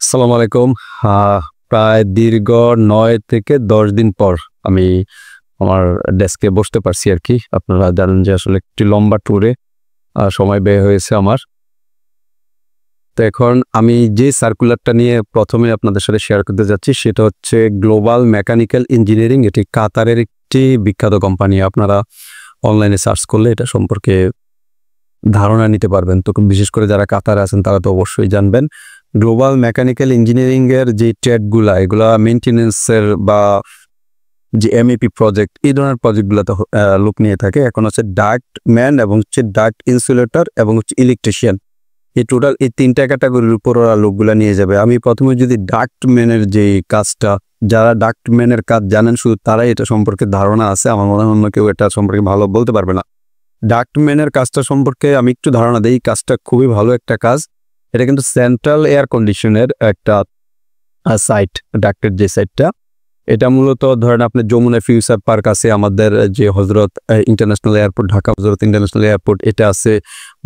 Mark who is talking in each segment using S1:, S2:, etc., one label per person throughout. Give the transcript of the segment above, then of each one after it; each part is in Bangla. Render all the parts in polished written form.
S1: আসসালামু আলাইকুম। প্রায় দীর্ঘ ৯ থেকে ১০ দিন পর আমি আমার ডেস্কে বসতে পারছি আরকি। আপনারা জানেন যে আসলে একটি লম্বা ট্যুরে সময় ব্যয় হয়েছে আমার। তো এখন আমি যে সার্কুলারটা নিয়ে ১ম এ আপনাদের সাথে শেয়ার করতে যাচ্ছি সেটা হচ্ছে গ্লোবাল মেকানিক্যাল ইঞ্জিনিয়ারিং। এটি কাতারের একটি বিখ্যাত কোম্পানি। আপনারা অনলাইনে সার্চ করলে এটা সম্পর্কে ধারণা নিতে পারবেন। তো বিশেষ করে যারা কাতারে আছেন তারা তো অবশ্যই জানবেন। গ্লোবাল মেকানিক্যাল ইঞ্জিনিয়ারিং এর যে ট্রেডগুলা এগুলা মেইনটেন্যান্সের বা যে এমইপি প্রজেক্ট এই ধরনের প্রজেক্টগুলোতে লোক নিয়ে থাকে। এখন হচ্ছে ডাক্ট ম্যান এবং হচ্ছে ডাক্ট ইনসুলেটর এবং হচ্ছে ইলেকট্রিশিয়ান। এই টোটাল এই ৩টা ক্যাটাগরির উপর ওরা লোকগুলা নিয়ে যাবে। আমি প্রথমে যদি ডাক্ট ম্যানের যে কাজটা, যারা ডাক্ট ম্যানের কাজ জানেন শুধু তারাই এটা সম্পর্কে ধারণা আছে। আমার মনে হয় অন্য কেউ এটা সম্পর্কে ভালো বলতে পারবে না। ডাক্ট ম্যানের কাজটা সম্পর্কে আমি একটু ধারণা দিই। কাজটা খুবই ভালো একটা কাজ। এটা কিন্তু সেন্ট্রাল এয়ার কন্ডিশনের একটা সাইট, ডাক্টের যে সাইটটা এটা মূলত ধরেন আপনি যমুনা ফিউচার পার্ক আছে, আমাদের যে হজরত ইন্টারন্যাশনাল এয়ারপোর্ট, ঢাকা হজরত ইন্টারন্যাশনাল এয়ারপোর্ট এটা আছে।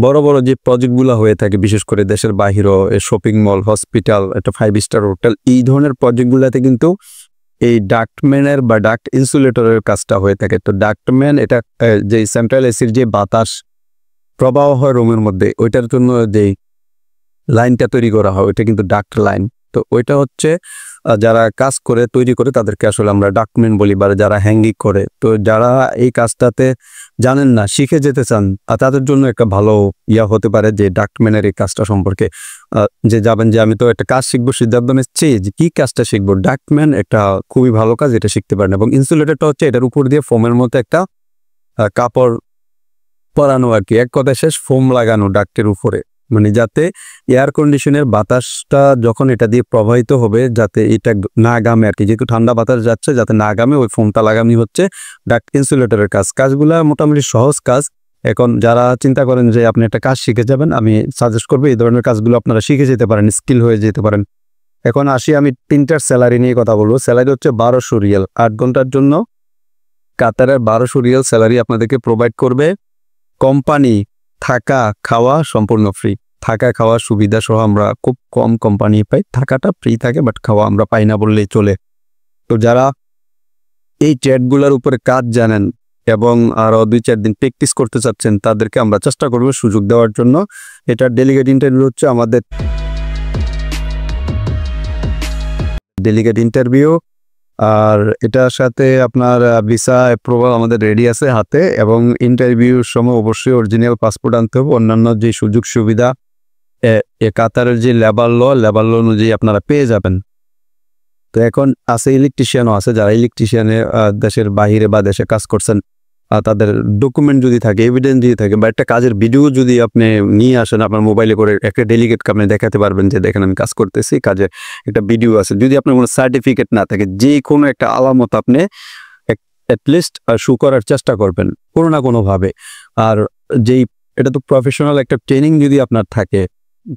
S1: বড় বড় যে প্রজেক্টগুলো হয়ে থাকে বিশেষ করে দেশের বাহিরও, শপিং মল, হসপিটাল, একটা 5 স্টার হোটেল, এই ধরনের প্রজেক্টগুলোতে কিন্তু এই ডাক্টম্যানের বা ডাক্ট ইনসুলেটরের কাজটা হয়ে থাকে। তো ডাক্টম্যান এটা যে সেন্ট্রাল এসির যে বাতাস প্রবাহ হয় রুমের মধ্যে ওইটার জন্য যে লাইনটা তৈরি করা হয় ওইটা কিন্তু ডাক্ট লাইন। তো ওইটা হচ্ছে যারা কাজ করে তৈরি করে তাদেরকে আসলে আমরা ডাক্টম্যান বলি, বা যারা হ্যাঙ্গিং করে। তো যারা এই কাজটাতে জানেন না, শিখে যেতে চান, তাদের জন্য একটা ভালো হতে পারে যে ডাক্টম্যানের এই কাজটা সম্পর্কে যে যাবেন যে আমি তো একটা কাজ শিখবো, সিদ্ধান্ত নিচ্ছি যে কি কাজটা শিখবো। ডাক্টম্যান একটা খুবই ভালো কাজ, এটা শিখতে পারেন। এবং ইনসুলেটরটা হচ্ছে এটার উপর দিয়ে ফোমের মতো একটা কাপড় পরানো আর কি, এক কথায় শেষ, ফোম লাগানো ডাক্টের উপরে, মানে যাতে এয়ার কন্ডিশনের বাতাসটা যখন এটা দিয়ে প্রবাহিত হবে যাতে এটা না গামে আর কি, যেহেতু ঠান্ডা বাতাস যাচ্ছে যাতে না গামে, ওই ফোমটা লাগানোই হচ্ছে ডাক্ট ইনসুলেটরের কাজ। কাজগুলা মোটামুটি সহজ কাজ। এখন যারা চিন্তা করেন যে আপনি একটা কাজ শিখে যাবেন, আমি সাজেস্ট করবো এই ধরনের কাজগুলো আপনারা শিখে যেতে পারেন, স্কিল হয়ে যেতে পারেন। এখন আসি আমি 3টার স্যালারি নিয়ে কথা বলবো। স্যালারি হচ্ছে 1200 রিয়াল 8 ঘন্টার জন্য। কাতারের 1200 রিয়াল স্যালারি আপনাদেরকে প্রোভাইড করবে কোম্পানি। থাকা খাওয়া সম্পূর্ণ ফ্রি, থাকা খাওয়ার সুবিধা সহ আমরা খুব কম কোম্পানি পাই। থাকাটা ফ্রি থাকে বাট খাওয়া আমরা পাই না বললেই চলে। তো যারা এই ট্রেডগুলোর উপরে কাজ জানেন এবং আরও 2-4 দিন প্র্যাকটিস করতে চাচ্ছেন তাদেরকে আমরা চেষ্টা করব সুযোগ দেওয়ার জন্য। এটার ডেলিগেট ইন্টারভিউ হচ্ছে আমাদের ডেলিগেট ইন্টারভিউ, আর এটার সাথে আপনার ভিসা অ্যাপ্রুভাল আমাদের রেডি আছে হাতে। এবং ইন্টারভিউর সময় অবশ্যই অরিজিনাল পাসপোর্ট আনতে হবে। অন্যান্য যে সুযোগ সুবিধা কাতারের যে লেবার ল অনুযায়ী আপনারা পেয়ে যাবেন। তো এখন আছে ইলেকট্রিশিয়ানও আছে, যারা ইলেকট্রিশিয়ানে দেশের বাহিরে বা দেশে কাজ করছেন তাদের ডকুমেন্ট যদি থাকে, এভিডেন্স যদি থাকে, বা একটা কাজের ভিডিও যদি আপনি নিয়ে আসেন আপনার মোবাইলে করে, একটা ডেলিগেটকে আপনি দেখাতে পারবেন যে দেখেন আমি কাজ করতেছি, কাজের একটা ভিডিও আছে। যদি আপনার কোনো সার্টিফিকেট না থাকে, যে কোনো একটা আলামত আপনি অ্যাটলিস্ট শো করার চেষ্টা করবেন কোনো না কোনোভাবে। আর যেই এটা তো প্রফেশনাল একটা ট্রেনিং যদি আপনার থাকে,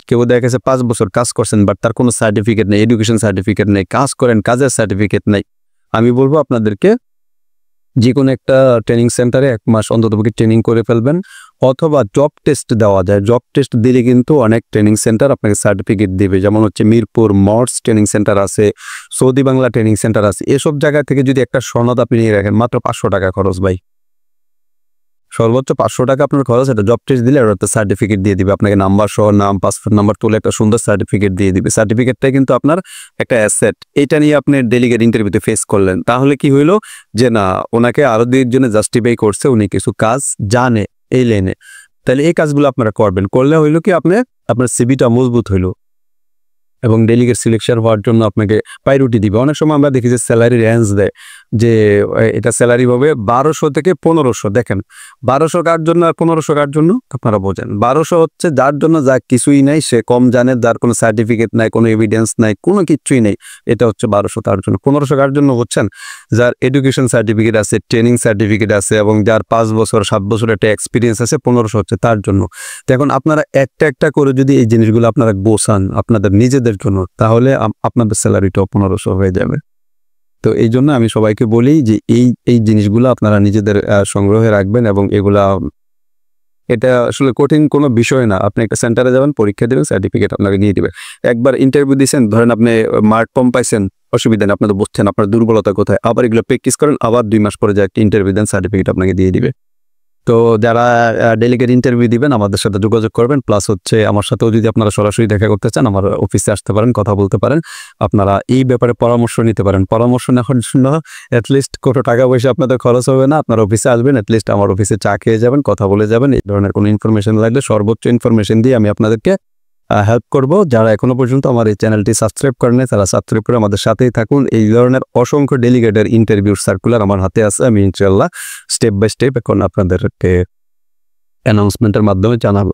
S1: কেউ দেখা গেছে 5 বছর কাজ করছেন বাট তার কোনো সার্টিফিকেট নেই, এডুকেশন সার্টিফিকেট নেই, কাজ করেন কাজের সার্টিফিকেট নেই, আমি বলবো আপনাদেরকে যে কোনো একটা ট্রেনিং সেন্টারে 1 মাস অন্ততপক্ষে ট্রেনিং করে ফেলবেন। অথবা জব টেস্ট দেওয়া যায়, জব টেস্ট দিলে কিন্তু অনেক ট্রেনিং সেন্টার আপনাকে সার্টিফিকেট দিবে। যেমন হচ্ছে মিরপুর মর্স ট্রেনিং সেন্টার আছে, সৌদি বাংলা ট্রেনিং সেন্টার আছে। এসব জায়গা থেকে যদি একটা সনদ আপনি নিয়ে রাখেন, মাত্র 500 টাকা খরচ ভাই, সর্বোচ্চ 500 টাকা আপনার খরচ। এটা জব টেস্ট দিলে একটা সার্টিফিকেট দিয়ে দিবে আপনাকে, নাম্বার সহ, নাম, পাসপোর্ট নাম্বার তুলে একটা সুন্দর সার্টিফিকেট দিয়ে দিবে। সার্টিফিকেটটাই কিন্তু আপনার একটা অ্যাসেট। এটা নিয়ে আপনি ডেলিগেট ইন্টারভিউতে ফেস করলেন, তাহলে কি হইলো যে না, ওনাকে আরো 2 জনে জাস্টিফাই করছে, উনি কিছু কাজ জানে এই লাইনে। তাহলে এই কাজগুলো আপনারা করবেন, করলে হইলো কি আপনার সিভিটা মজবুত হইলো এবং ডেলিগেট সিলেকশন হওয়ার জন্য আপনাকে প্রায়োরিটি দিবে। অনেক সময় আমরা দেখি যে স্যালারি রেঞ্জ দেয়, যে এটা স্যালারি হবে 1200 থেকে 1500। দেখেন 1200 কার জন্য আর 1500 কার জন্য আপনারা বোঝেন। 1200 হচ্ছে যার জন্য যা কিছুই নাই, সে কম জানে, যার কোনো সার্টিফিকেট নাই, কোনো এভিডেন্স নাই, কোনো কিছুই নেই, এটা হচ্ছে 1200 তার জন্য। 1500 কার জন্য হচ্ছেন যার এডুকেশন সার্টিফিকেট আছে, ট্রেনিং সার্টিফিকেট আছে এবং যার 5 বছর 7 বছর একটা এক্সপিরিয়েন্স আছে, 1500 হচ্ছে তার জন্য। তো এখন আপনারা একটা একটা করে যদি এই জিনিসগুলো আপনারা গোছান আপনাদের নিজেদের জন্য, তাহলে আপনাদের স্যালারিটাও 1500 হয়ে যাবে। তো এই জন্য আমি সবাইকে বলি যে এই জিনিসগুলো আপনারা নিজেদের সংগ্রহে রাখবেন এবং এগুলা এটা আসলে কঠিন কোনো বিষয় না। আপনি একটা সেন্টারে যাবেন, পরীক্ষা দিবেন, সার্টিফিকেট আপনাকে দিয়ে দিবে। একবার ইন্টারভিউ দিয়েছেন, ধরেন আপনি মার্ক কম পাইছেন, অসুবিধা নেই, আপনারা বুঝছেন আপনার দুর্বলতা কোথায়, আবার এগুলো প্র্যাকটিস করেন, আবার 2 মাস পরে যে একটা ইন্টারভিউ দেন, সার্টিফিকেট আপনাকে দিয়ে দিবে। তো যারা ডেলিগেট ইন্টারভিউ দিবেন আমাদের সাথে যোগাযোগ করবেন, প্লাস হচ্ছে আমার সাথেও যদি আপনারা সরাসরি দেখা করতে চান আমার অফিসে আসতে পারেন, কথা বলতে পারেন, আপনারা এই ব্যাপারে পরামর্শ নিতে পারেন। পরামর্শ নেওয়ার জন্য অ্যাটলিস্ট কোনো টাকা পয়সা আপনাদের খরচ হবে না, আপনার অফিসে আসবেন, অ্যাটলিস্ট আমার অফিসে চা খেয়ে যাবেন, কথা বলে যাবেন। এই ধরনের কোনো ইনফরমেশন লাগলে সর্বোচ্চ ইনফরমেশন দিয়ে আমি আপনাদেরকে হেল্প করব। যারা এখনো পর্যন্ত আমার এই চ্যানেলটি সাবস্ক্রাইব করেন নাই তারা সাবস্ক্রাইব করে আমাদের সাথেই থাকুন। এই ধরনের অসংখ্য ডেলিগেটের ইন্টারভিউ সার্কুলার আমার হাতে আছে, আমি ইনশাআল্লাহ স্টেপ বাই স্টেপ এখন আপনাদেরকে অ্যানাউন্সমেন্টের মাধ্যমে জানাবো।